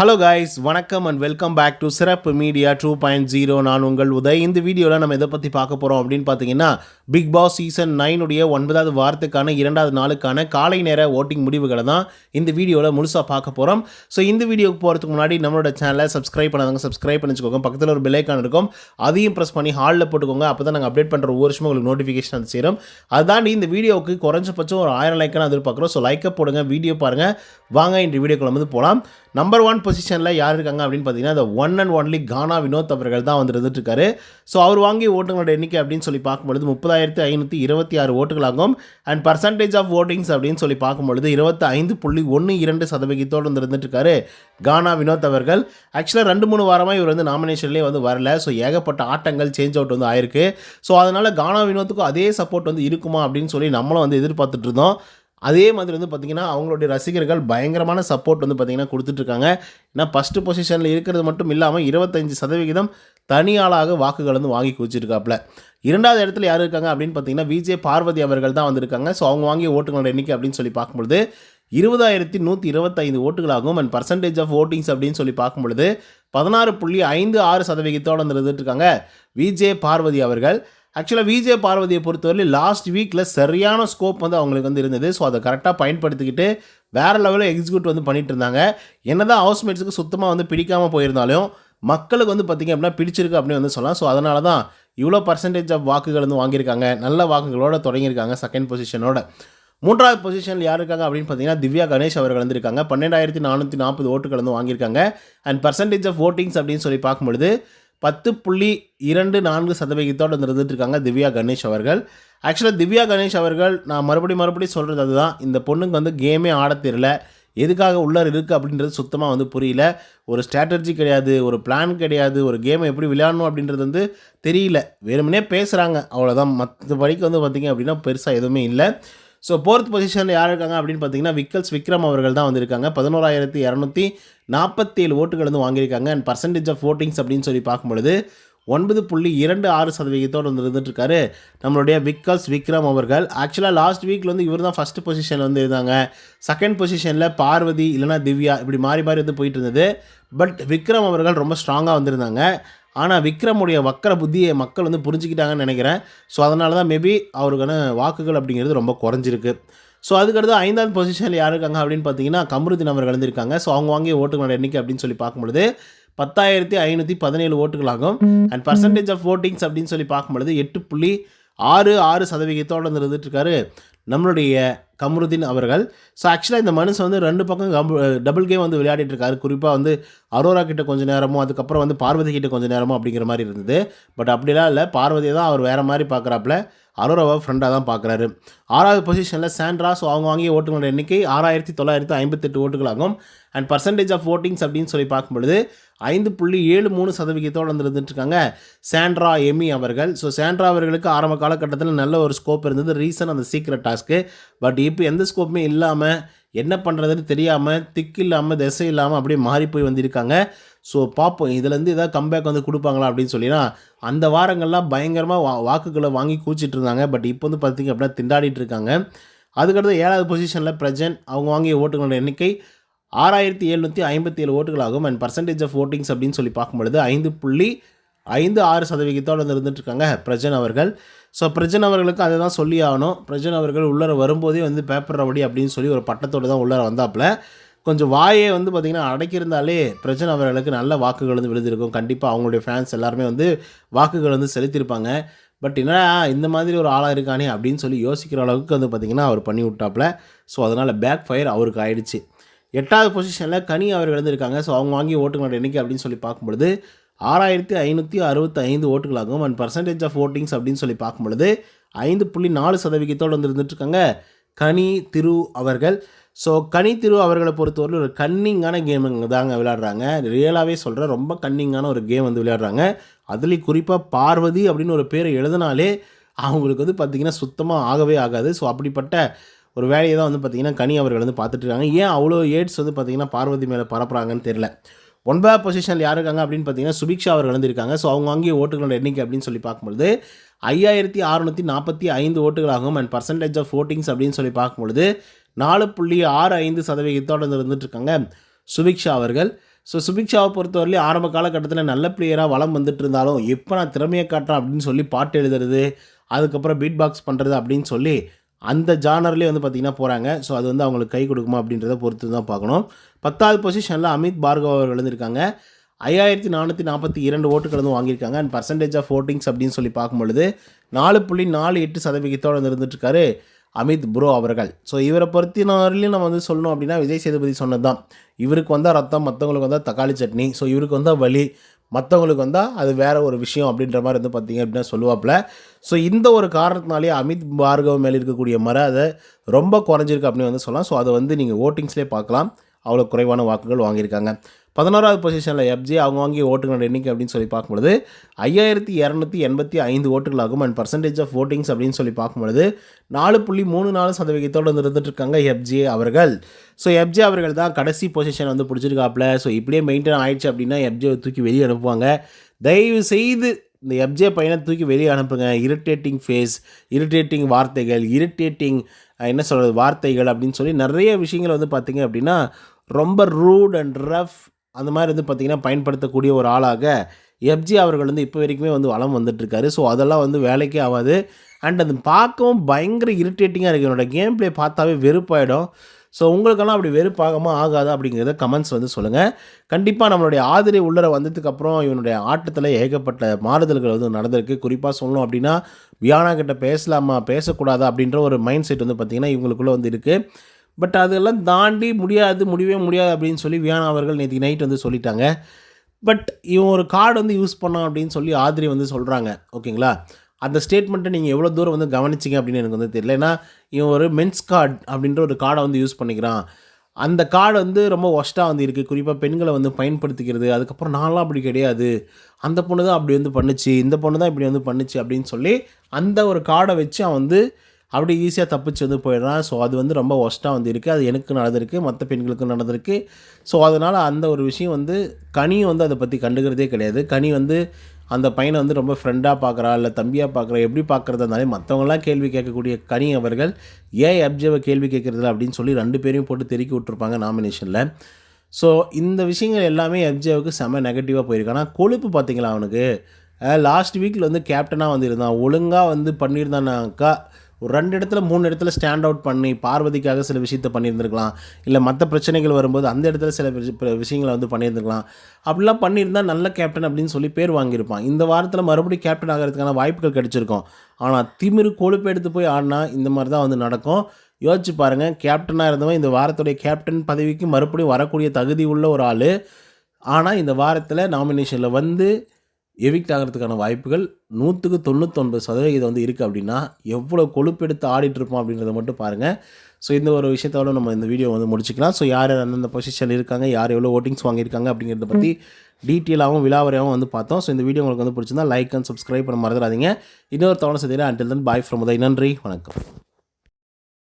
Hello guys, வணக்கம் and welcome back to சிறப்பு media 2.0. நான் உங்கள் உதய். இந்த வீடியோவில் நம்ம எதை பற்றி பார்க்க போகிறோம் அப்படின்னு பார்த்தீங்கன்னா, பிக் பாஸ் சீசன் 9 9வது வாரத்துக்கான 2வது நாளுக்கான காலை நேர ஓட்டிங் முடிவுகளை தான் இந்த வீடியோவில் முழுசாக பார்க்க போகிறோம். ஸோ இந்த வீடியோக்கு போகிறதுக்கு முன்னாடி நம்மளோட சேனலை சப்ஸ்கிரைப் பண்ணாதவங்க சப்ஸ்கிரைப் பண்ணிச்சுக்கோங்க. பக்கத்தில் ஒரு பெல் ஐக்கான் இருக்கும், அதையும் ப்ரெஸ் பண்ணி ஹாலில் போட்டுக்கோங்க. அப்போ தான் நாங்கள் அப்டேட் பண்ணுற ஒவ்வொரு வருஷமும் உங்களுக்கு நோட்டிஃபிகேஷன் அது சேரும். அதுதாண்டி இந்த வீடியோவுக்கு குறைஞ்சபட்சம் ஒரு 1000 லைக்கான எதிர்பார்க்குறோம். ஸோ லைக்கை போடுங்க, வீடியோ பாருங்கள். வாங்க இந்த வீடியோக்குள்ள வந்து போகலாம். நம்பர் 1 பொசிஷனில் யார் இருக்காங்க அப்படின்னு பார்த்தீங்கன்னா, the ஒன் அண்ட் ஒன்லி கானா வினோத் அவர்கள் தான் வந்து இருந்துட்டு இருக்காரு. ஸோ அவர் வாங்கிய ஓட்டுகளோட எண்ணிக்கை அப்படின்னு சொல்லி பார்க்கும்பொழுது 30,526 ஓட்டுகளாகும். அண்ட் பர்சன்டேஜ் ஆஃப் ஓட்டிங்ஸ் அப்படின்னு சொல்லி பார்க்கும்பொழுது 25.12% வந்து இருந்துட்டு இருக்காரு கானா வினோத் அவர்கள். ஆக்சுவலாக 2-3 வாரமாக இவர் வந்து நாமினேஷன்லேயே வந்து வரல. ஸோ ஏகப்பட்ட ஆட்டங்கள் சேஞ்ச் அவுட் வந்து ஆயிருக்கு. ஸோ அதனால் கானா வினோத்துக்கும் அதே சப்போர்ட் வந்து இருக்குமா அப்படின்னு சொல்லி நம்மளும் வந்து எதிர்பார்த்துட்டு இருந்தோம். அதே மாதிரி வந்து பார்த்திங்கன்னா, அவங்களுடைய ரசிகர்கள் பயங்கரமான சப்போர்ட் வந்து பார்த்திங்கன்னா கொடுத்துட்ருக்காங்க. ஏன்னா ஃபஸ்ட்டு பொசிஷனில் இருக்கிறது மட்டும் இல்லாமல் 25% தனியாளாக வாக்குகள் வந்து வாங்கி குவிச்சிருக்காப்புல. 2வது இடத்துல யார் இருக்காங்க அப்படின்னு பார்த்தீங்கன்னா, விஜே பார்வதி அவர்கள் தான் வந்திருக்காங்க. ஸோ அவங்க வாங்கிய ஓட்டுகளோட எண்ணிக்கை அப்படின்னு சொல்லி பார்க்கும்பொழுது 20,125 ஓட்டுகளாகும். அண்ட் பர்சன்டேஜ் ஆஃப் ஓட்டிங்ஸ் அப்படின்னு சொல்லி பார்க்கும்பொழுது 16.56% வந்து இருந்துட்டுருக்காங்க விஜே பார்வதி அவர்கள். ஆக்சுவலாக விஜே பார்வதியை பொறுத்தவரை லாஸ்ட் வீக்கில் சரியான ஸ்கோப் வந்து அவங்களுக்கு வந்து இருந்தது. ஸோ அதை கரெக்டாக பயன்படுத்திக்கிட்டு வேறு லெவலில் எக்ஸிக்யூட் வந்து பண்ணிட்டு இருந்தாங்க. என்னதான் ஹவுஸ்மேட்ஸுக்கு சுத்தமாக வந்து பிடிக்காமல் போயிருந்தாலும் மக்களுக்கு வந்து பார்த்திங்க அப்படின்னா பிடிச்சிருக்கு அப்படின்னு வந்து சொல்லலாம். ஸோ அதனால தான் இவ்வளோ பர்சன்டேஜ் ஆஃப் வாக்குகள் வந்து வாங்கியிருக்காங்க. நல்ல வாக்குகளோடு தொடங்கியிருக்காங்க செகண்ட் பொசிஷனோட. 3வது பொசிஷனில் யார் இருக்காங்க அப்படின்னு பார்த்தீங்கன்னா, திவ்யா கணேஷ் அவர்கள் வந்திருக்காங்க. 12,440 ஓட்டுகள் வந்து வாங்கியிருக்காங்க. அண்ட் பர்சன்டேஜ் ஆஃப் ஓட்டிங்ஸ் அப்படின்னு சொல்லி பார்க்கும்பொழுது 10.24% வந்து இருந்துட்டுருக்காங்க திவ்யா கணேஷ் அவர்கள். ஆக்சுவலாக திவ்யா கணேஷ் அவர்கள், நான் மறுபடியும் சொல்கிறது அதுதான், இந்த பொண்ணுக்கு வந்து கேமே ஆட தெரியல. எதுக்காக உள்ளார இருக்குது அப்படின்றது சுத்தமாக வந்து புரியல. ஒரு ஸ்ட்ராட்டஜி கிடையாது, ஒரு பிளான் கிடையாது, ஒரு கேமை எப்படி விளையாடணும் அப்படின்றது வந்து தெரியல. வெறுமனே பேசுகிறாங்க, அவ்வளோதான். மற்றபடிக்கு வந்து பார்த்திங்க அப்படின்னா பெருசாக எதுவுமே இல்லை. ஸோ 4th பொசிஷனில் யார் இருக்காங்க அப்படின்னு பார்த்தீங்கன்னா, விக்ரம் அவர்கள் தான் வந்திருக்காங்க. 11,247 ஓட்டுகள் வந்து வாங்கியிருக்காங்க. அண்ட் பர்சன்டேஜ் ஆஃப் ஓட்டிங்ஸ் அப்படின்னு சொல்லி பார்க்கும்பொழுது 9.26% வந்து இருந்துட்டுருக்காரு நம்மளுடைய விக்ரம் அவர்கள். ஆக்சுவலாக லாஸ்ட் வீக்கில் வந்து இவர் தான் ஃபஸ்ட்டு பொசிஷனில் வந்து இருந்தாங்க. செகண்ட் பொசிஷனில் பார்வதி இல்லைனா திவ்யா இப்படி மாறி வந்து போயிட்டு இருந்தது. பட் விக்ரம் அவர்கள் ரொம்ப ஸ்ட்ராங்காக வந்திருந்தாங்க. ஆனால் விக்ரமுடைய வக்கர புத்தியை மக்கள் வந்து புரிஞ்சுக்கிட்டாங்கன்னு நினைக்கிறேன். ஸோ அதனால தான் மேபி அவருக்கான வாக்குகள் அப்படிங்கிறது ரொம்ப குறைஞ்சிருக்கு. ஸோ அதுக்கடுத்து 5வது பொசிஷனில் யார் இருக்காங்க அப்படின்னு பார்த்தீங்கன்னா, கமருதீன் அவர்கள் இருந்திருக்காங்க. ஸோ அவங்க வாங்கிய ஓட்டுகளோட எண்ணிக்கை அப்படின்னு சொல்லி பார்க்கும்பொழுது 10,517 ஓட்டுகளாகும். அண்ட் பர்சன்டேஜ் ஆஃப் ஓட்டிங்ஸ் அப்படின்னு சொல்லி பார்க்கும்பொழுது 8.66% வந்து இருந்துட்டுருக்காரு நம்மளுடைய கமருதீன் அவர்கள். ஸோ ஆக்சுவலாக இந்த மனுஷன் வந்து 2 பக்கம் டபுள் கேம் வந்து விளையாடிட்டு இருக்காரு. குறிப்பாக வந்து அரோரா கிட்ட கொஞ்சம் நேரமும், அதுக்கப்புறம் வந்து பார்வதி கிட்ட கொஞ்சம் நேரமும் அப்படிங்கிற மாதிரி இருந்தது. பட் அப்படிலாம் இல்லை, பார்வதியை தான் அவர் வேறு மாதிரி பார்க்குறாப்புல, அரோராவை ஃப்ரெண்டாக தான் பார்க்குறாரு. 6வது பொசிஷனில் சாண்ட்ரா. ஸோ அவங்க வாங்கிய ஓட்டுகளோட எண்ணிக்கை 6,958 ஓட்டுகளாகும். அண்ட் பர்சன்டேஜ் ஆஃப் ஓட்டிங்ஸ் அப்படின்னு சொல்லி பார்க்கும்பொழுது 5.73% வந்து இருந்துட்டுருக்காங்க சாண்ட்ரா எமி அவர்கள். ஸோ சாண்ட்ரா அவர்களுக்கு ஆரம்ப காலகட்டத்தில் நல்ல ஒரு ஸ்கோப் இருந்தது, ரீசன் அந்த சீக்ரெட் டாஸ்க்கு. பட் இப்போ எந்த ஸ்கோப்புமே இல்லாமல், என்ன பண்ணுறதுன்னு தெரியாமல், திக்கு இல்லாமல் திசை இல்லாமல் அப்படியே மாறி போய் வந்திருக்காங்க. ஸோ பார்ப்போம் இதுலேருந்து ஏதாவது கம்பேக் வந்து கொடுப்பாங்களா அப்படின்னு சொல்லினா, அந்த வாரங்கள்லாம் பயங்கரமாக வாக்குகளை வாங்கி கூச்சிட்டு இருந்தாங்க. பட் இப்போ வந்து பார்த்திங்க அப்படின்னா திண்டாடிட்டு இருக்காங்க. அதுக்கடுத்து 7வது பொசிஷனில் பிரஜன். அவங்க வாங்கிய ஓட்டுகளோட எண்ணிக்கை 6,757 ஓட்டுகளாகும். அண்ட் பர்சன்டேஜ் ஆஃப் ஓட்டிங்ஸ் அப்படின்னு சொல்லி பார்க்கும்பொழுது 5.56% வந்து இருந்துட்டுருக்காங்க பிரஜன் அவர்கள். ஸோ பிரஜன் அவர்களுக்கு அதை தான் சொல்லி ஆகணும். பிரஜன் அவர்கள் உள்ளார வரும்போதே வந்து பேப்பர் ரவுடி அப்படின்னு சொல்லி ஒரு பட்டத்தோடு தான் உள்ளார வந்தாப்புல. கொஞ்சம் வாயே வந்து பார்த்திங்கன்னா அடைக்கிருந்தாலே பிரஜன் அவர்களுக்கு நல்ல வாக்குகள் வந்து விழுந்திருக்கும். கண்டிப்பாக அவங்களுடைய ஃபேன்ஸ் எல்லாருமே வந்து வாக்குகள் வந்து செலுத்தியிருப்பாங்க. பட் என்னடா இந்த மாதிரி ஒரு ஆளாக இருக்கானே அப்படின்னு சொல்லி யோசிக்கிற அளவுக்கு வந்து பார்த்திங்கன்னா அவர் பண்ணி விட்டாப்புல. ஸோ அதனால் பேக் ஃபயர் அவருக்கு ஆயிடுச்சு. 8வது பொசிஷனில் கனி அவர்கள் இருந்திருக்காங்க. ஸோ அவங்க வாங்கிய ஓட்டுகளோட எண்ணிக்கை அப்படின்னு சொல்லி பார்க்கும்பொழுது 6,565 ஓட்டுகளாகும். அண்ட் பர்சன்டேஜ் ஆஃப் ஓட்டிங்ஸ் அப்படின்னு சொல்லி பார்க்கும்பொழுது 5.4% வந்து இருந்துட்டுருக்காங்க கனி திரு அவர்கள். ஸோ கனி திரு அவர்களை பொறுத்தவரை ஒரு கன்னிங்கான கேம் தாங்க விளையாடுறாங்க. ரியலாகவே சொல்கிறேன், ரொம்ப கன்னிங்கான ஒரு கேம் வந்து விளையாடுறாங்க. அதுலேயும் குறிப்பாக பார்வதி அப்படின்னு ஒரு பேரை எழுதினாலே அவங்களுக்கு வந்து பார்த்திங்கன்னா சுத்தமாக ஆகவே ஆகாது. ஸோ அப்படிப்பட்ட ஒரு வேலையை தான் வந்து பார்த்திங்கன்னா கனி அவர்கள் வந்து பார்த்துட்ருக்காங்க. ஏன் அவ்வளோ ஏட்ஸ் வந்து பார்த்திங்கன்னா பார்வதி மேலே பரப்புறாங்கன்னு தெரில. 9வது பொசிஷனில் யார் இருக்காங்க அப்படின்னு பார்த்தீங்கன்னா, சுபிக்ஷா அவர்கள் வந்திருக்காங்க. ஸோ அவங்க வாங்கிய ஓட்டுகளோட எண்ணிக்கை அப்படின்னு சொல்லி பார்க்கும்பொழுது 5,645 ஓட்டுகளாகும். அண்ட் பர்சன்டேஜ் ஆஃப் ஓட்டிங்ஸ் அப்படின்னு சொல்லி பார்க்கும்பொழுது 4.65% இருந்துட்டுருக்காங்க சுபிக்ஷா அவர்கள். ஸோ சுபிக்ஷாவை பொறுத்தவரையிலும் ஆரம்ப காலகட்டத்தில் நல்ல பிளேயராக வலம் வந்துட்டு இருந்தாலும் எப்போ நான் திறமையை காட்டுறேன் அப்படின்னு சொல்லி பாட்டு எழுதுறது, அதுக்கப்புறம் பீட் பாக்ஸ் பண்ணுறது அப்படின்னு சொல்லி அந்த ஜானர்லேயே வந்து பார்த்திங்கன்னா போகிறாங்க. ஸோ அது வந்து அவங்களுக்கு கை கொடுக்குமா அப்படின்றத பொறுத்து தான் பார்க்கணும். 10வது பொசிஷனில் அமித் பார்கவ் அவர்கள் இருந்திருக்காங்க. 5442 ஓட்டுகள் வந்து வாங்கியிருக்காங்க. அண்ட் பர்சன்டேஜ் ஆஃப் ஓட்டிங்ஸ் அப்படின்னு சொல்லி பார்க்கும்பொழுது 4.48% வந்து இருந்துட்டுருக்காரு அமித் ப்ரோ அவர்கள். ஸோ இவரை பொறுத்தினவரையிலும் நம்ம வந்து சொல்லணும் அப்படின்னா விஜய் சேதுபதி சொன்னது தான், இவருக்கு வந்தால் ரத்தம், மற்றவங்களுக்கு வந்தால் தக்காளி சட்னி, ஸோ இவருக்கு வந்தால் வலி, மற்றவங்களுக்கு வந்தால் அது வேறு ஒரு விஷயம் அப்படின்ற மாதிரி வந்து பார்த்திங்க அப்படின்னா சொல்லுவாப்பில். ஸோ இந்த ஒரு காரணத்தினாலே அமித் பார்கவ் மேலே இருக்கக்கூடிய மரியாதை ரொம்ப குறைஞ்சிருக்கு அப்படின்னு வந்து சொல்லலாம். ஸோ அதை வந்து நீங்கள் ஓட்டிங்ஸ்லேயே பார்க்கலாம், அவ்வளோ குறைவான வாக்குகள் வாங்கியிருக்காங்க. 11வது பொசிஷனில் எஃப்ஜே அவங்க வாங்கிய ஓட்டுகளோட எண்ணிக்கை அப்படின்னு சொல்லி பார்க்கும்பொழுது 5285 ஓட்டுகளாகும். அண்ட் பர்சன்டேஜ் ஆஃப் ஓட்டிங்ஸ் அப்படின்னு சொல்லி பார்க்கும்பொழுது 4.34% இருந்துட்டு இருக்காங்க எஃப்ஜே அவர்கள். ஸோ எஃப்ஜே அவர்கள் தான் கடைசி பொசிஷன் வந்து பிடிச்சிருக்காப்புல. ஸோ இப்படியே மெயின்டைன் ஆயிடுச்சு அப்படின்னா எஃப்ஜே தூக்கி வெளியே அனுப்புவாங்க. தயவு செய்து இந்த எஃப்ஜே பையனை தூக்கி வெளியே அனுப்புங்க. இரிட்டேட்டிங் ஃபேஸ், இரிட்டேட்டிங் வார்த்தைகள், இரிட்டேட்டிங் என்ன சொல்கிறது வார்த்தைகள் அப்படின்னு சொல்லி நிறைய விஷயங்கள் வந்து பார்த்திங்க அப்படின்னா ரொம்ப ரூட் அண்ட் ரஃப் அந்த மாதிரி வந்து பார்த்திங்கன்னா பயன்படுத்தக்கூடிய ஒரு ஆளாக எஃப்ஜே அவர்கள் வந்து இப்போ வரைக்குமே வந்து வளம் வந்துட்டுருக்காரு. ஸோ அதெல்லாம் வந்து வேலைக்கே ஆகாது. அண்ட் அது பார்க்கவும் பயங்கர இரிட்டேட்டிங்காக இருக்குது. என்னோடய கேம் ப்ளே பார்த்தாவே வெறுப்பாயிடும். ஸோ உங்களுக்கெல்லாம் அப்படி வெறுப்பாகமா ஆகாதா அப்படிங்கிறத கமெண்ட்ஸ் வந்து சொல்லுங்கள். கண்டிப்பாக நம்மளுடைய ஆதிரை உள்ளர வந்ததுக்கப்புறம் இவனுடைய ஆட்டத்தில் ஏகப்பட்ட மாறுதல்கள் வந்து நடந்திருக்கு. குறிப்பாக சொல்லணும் அப்படின்னா வியானா கிட்ட பேசலாமா பேசக்கூடாதா அப்படின்ற ஒரு மைண்ட் செட் வந்து பார்த்திங்கன்னா இவங்களுக்குள்ளே வந்து இருக்குது. பட் அதெல்லாம் தாண்டி முடியவே முடியாது அப்படின்னு சொல்லி வியானா அவர்கள் நேற்று நைட் வந்து சொல்லிட்டாங்க. பட் இவன் ஒரு கார்டு வந்து யூஸ் பண்ணான் அப்படின்னு சொல்லி ஆதிரி வந்து சொல்கிறாங்க. ஓகேங்களா, அந்த ஸ்டேட்மெண்ட்டை நீங்கள் எவ்வளோ தூரம் வந்து கவனிச்சிங்க அப்படின்னு எனக்கு வந்து தெரியல. ஏன்னா இவன் ஒரு மென்ஸ் கார்டு அப்படின்ற ஒரு கார்டை வந்து யூஸ் பண்ணிக்கிறான். அந்த கார்டு வந்து ரொம்ப ஒஸ்ட்டாக வந்து இருக்குது. குறிப்பாக பெண்களை வந்து பயன்படுத்திக்கிறது. அதுக்கப்புறம் நான்லாம் அப்படி கிடையாது, அந்த பொண்ணு தான் அப்படி வந்து பண்ணுச்சு, இந்த பொண்ணு தான் இப்படி வந்து பண்ணுச்சு அப்படின்னு சொல்லி அந்த ஒரு கார்டை வச்சு அவன் வந்து அப்படி ஈஸியாக தப்பிச்சு வந்து போயிடுறான். ஸோ அது வந்து ரொம்ப ஒஸ்ட்டாக வந்து இருக்குது. அது எனக்கு நடந்திருக்கு, மற்ற பெண்களுக்கும் நடந்திருக்கு. ஸோ அதனால் அந்த ஒரு விஷயம் வந்து கனியும் வந்து அதை பற்றி கண்டுக்கிறதே கிடையாது. கனி வந்து அந்த பையனை வந்து ரொம்ப ஃப்ரெண்டாக பார்க்குறா, இல்லை தம்பியாக பார்க்குறா, எப்படி பார்க்குறதா இருந்தாலும் மற்றவங்களாம் கேள்வி கேட்கக்கூடிய கனி அவர்கள் ஏன் எஃப்ஜேவை கேள்வி கேட்குறதில்ல அப்படின்னு சொல்லி 2 பேரையும் போட்டு தெருக்கி விட்டுருப்பாங்க நாமினேஷனில். ஸோ இந்த விஷயங்கள் எல்லாமே எஃப்ஜேவுக்கு செம்ம நெகட்டிவாக போயிருக்கு. ஆனால் கொழுப்பு பார்த்திங்களா அவனுக்கு, லாஸ்ட் வீக்கில் வந்து கேப்டனாக வந்து இருந்தான். ஒழுங்காக வந்து பண்ணியிருந்தானாக்கா ஒரு 2 இடத்துல 3 இடத்துல ஸ்டாண்ட் அவுட் பண்ணி பார்வதிக்காக சில விஷயத்தை பண்ணியிருந்துருக்கலாம். இல்லை மற்ற பிரச்சனைகள் வரும்போது அந்த இடத்துல சில விஷயங்களை வந்து பண்ணியிருந்துருக்கலாம். அப்படிலாம் பண்ணியிருந்தால் நல்ல கேப்டன் அப்படின்னு சொல்லி பேர் வாங்கியிருப்பான். இந்த வாரத்தில் மறுபடியும் கேப்டன் ஆகிறதுக்கான வாய்ப்புகள் கிடச்சிருக்கும். ஆனால் திமிரு கொழுப்பு எடுத்து போய் ஆடினா இந்த மாதிரி தான் வந்து நடக்கும். யோசிச்சு பாருங்கள், கேப்டனாக இருந்தவன் இந்த வாரத்துடைய கேப்டன் பதவிக்கு மறுபடியும் வரக்கூடிய தகுதி உள்ள ஒரு ஆள். ஆனால் இந்த வாரத்தில் நாமினேஷனில் வந்து எவிக்ட் ஆகிறதுக்கான வாய்ப்புகள் 199% வந்து இருக்குது. அப்படின்னா எவ்வளோ கொழுப்பெடுத்து ஆடிட்டுருப்போம் அப்படின்றத மட்டும் பாருங்கள். ஸோ இந்த ஒரு விஷயத்தோட நம்ம இந்த வீடியோ வந்து முடிச்சுக்கலாம். ஸோ யார் அந்தந்த பொசிஷன் இருக்காங்க, யார் எவ்வளோ ஓட்டிங்ஸ் வாங்கியிருக்காங்க அப்படிங்கிறத பற்றி டீட்டெயிலாகவும் விலாவரியாகவும் வந்து பார்த்தோம். ஸோ இந்த வீடியோ உங்களுக்கு வந்து பிடிச்சிருந்தா லைக் அண்ட் சப்ஸ்கிரைப் பண்ண மறந்துடாதீங்க. இன்னொரு தவணை செய்தியில் until then bye from Uday. நன்றி, வணக்கம்.